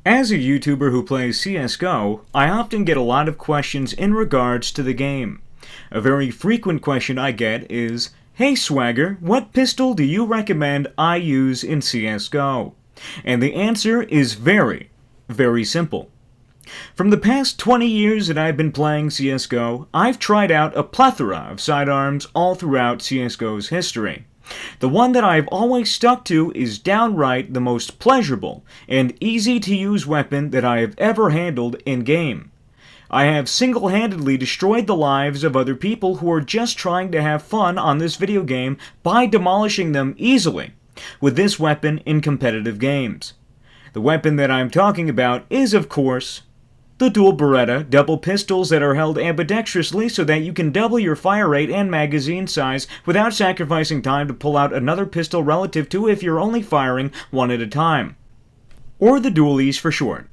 As a YouTuber who plays CSGO, I often get a lot of questions in regards to the game. A very frequent question I get is, "Hey Swagger, what pistol do you recommend I use in CSGO?" And the answer is very, very simple. From the past 20 years that I've been playing CSGO, I've tried out a plethora of sidearms all throughout CSGO's history. The one that I've always stuck to is downright the most pleasurable and easy to use weapon that I have ever handled in-game. I have single-handedly destroyed the lives of other people who are just trying to have fun on this video game by demolishing them easily with this weapon in competitive games. The weapon that I'm talking about is, of course, the dual Beretta double pistols that are held ambidextrously so that you can double your fire rate and magazine size without sacrificing time to pull out another pistol relative to if you're only firing one at a time. Or the dualies for short.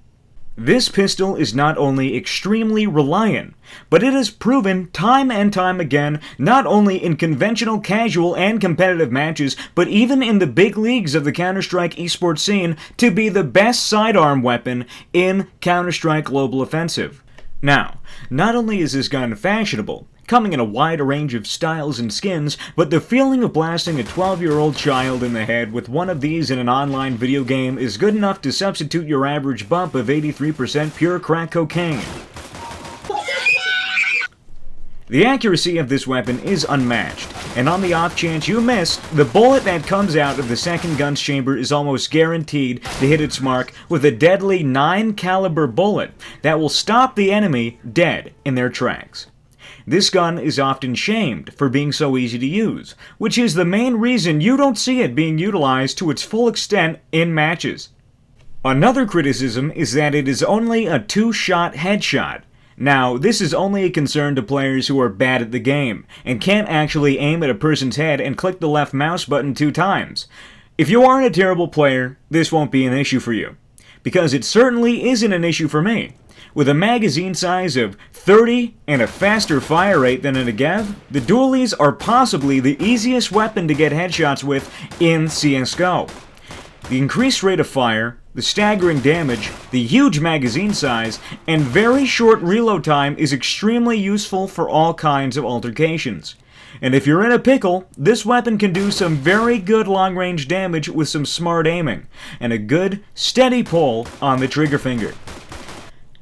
This pistol is not only extremely reliant, but it has proven time and time again, not only in conventional, casual, and competitive matches, but even in the big leagues of the Counter-Strike esports scene, to be the best sidearm weapon in Counter-Strike Global Offensive. Now, not only is this gun fashionable, coming in a wide range of styles and skins, but the feeling of blasting a 12-year-old child in the head with one of these in an online video game is good enough to substitute your average bump of 83% pure crack cocaine. The accuracy of this weapon is unmatched, and on the off chance you missed, the bullet that comes out of the second gun's chamber is almost guaranteed to hit its mark with a deadly 9 caliber bullet that will stop the enemy dead in their tracks. This gun is often shamed for being so easy to use, which is the main reason you don't see it being utilized to its full extent in matches. Another criticism is that it is only a 2-shot headshot. Now, this is only a concern to players who are bad at the game, and can't actually aim at a person's head and click the left mouse button 2 times. If you aren't a terrible player, this won't be an issue for you, because it certainly isn't an issue for me. With a magazine size of 30 and a faster fire rate than a Negev, the dualies are possibly the easiest weapon to get headshots with in CSGO. The increased rate of fire, the staggering damage, the huge magazine size, and very short reload time is extremely useful for all kinds of altercations. And if you're in a pickle, this weapon can do some very good long-range damage with some smart aiming, and a good, steady pull on the trigger finger.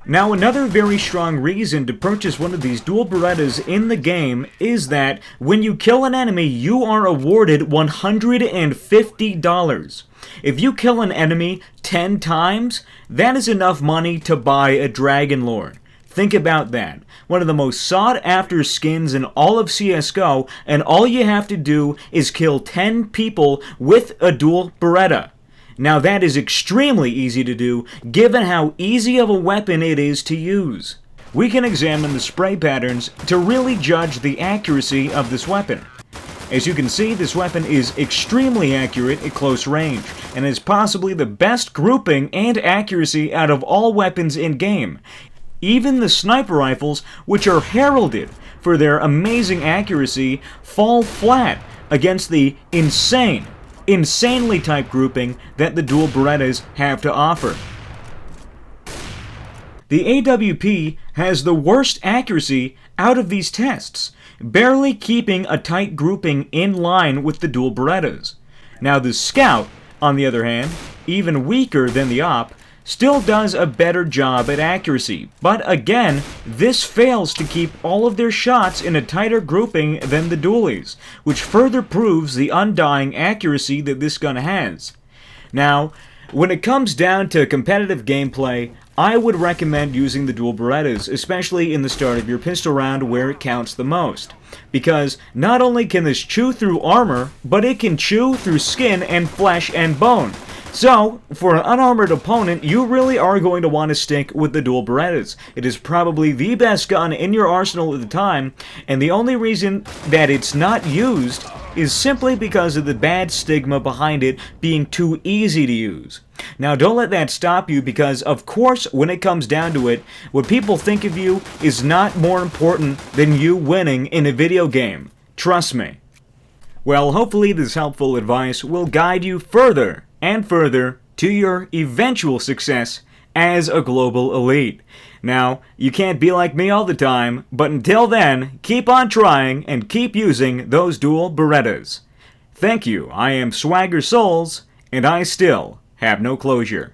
Now, another very strong reason to purchase one of these dual Berettas in the game is that when you kill an enemy, you are awarded $150. If you kill an enemy 10 times, that is enough money to buy a Dragon Lord. Think about that. One of the most sought-after skins in all of CSGO, and all you have to do is kill 10 people with a dual Beretta. Now that is extremely easy to do, given how easy of a weapon it is to use. We can examine the spray patterns to really judge the accuracy of this weapon. As you can see, this weapon is extremely accurate at close range, and is possibly the best grouping and accuracy out of all weapons in-game. Even the sniper rifles, which are heralded for their amazing accuracy, fall flat against the insanely tight grouping that the dual Berettas have to offer. The AWP has the worst accuracy out of these tests, barely keeping a tight grouping in line with the dual Berettas. Now the Scout, on the other hand, even weaker than the Op, still does a better job at accuracy, but again, this fails to keep all of their shots in a tighter grouping than the dualies, which further proves the undying accuracy that this gun has. Now, when it comes down to competitive gameplay, I would recommend using the dual Berettas, especially in the start of your pistol round where it counts the most. Because not only can this chew through armor, but it can chew through skin and flesh and bone. So, for an unarmored opponent, you really are going to want to stick with the dual Berettas. It is probably the best gun in your arsenal at the time, and the only reason that it's not used is simply because of the bad stigma behind it being too easy to use. Now, don't let that stop you, because of course, when it comes down to it, what people think of you is not more important than you winning in a video game. Trust me. Well, hopefully this helpful advice will guide you further and further to your eventual success as a global elite. Now, you can't be like me all the time, but until then, keep on trying and keep using those dual Berettas. Thank you, I am SwaggerSouls, and I still have no closure.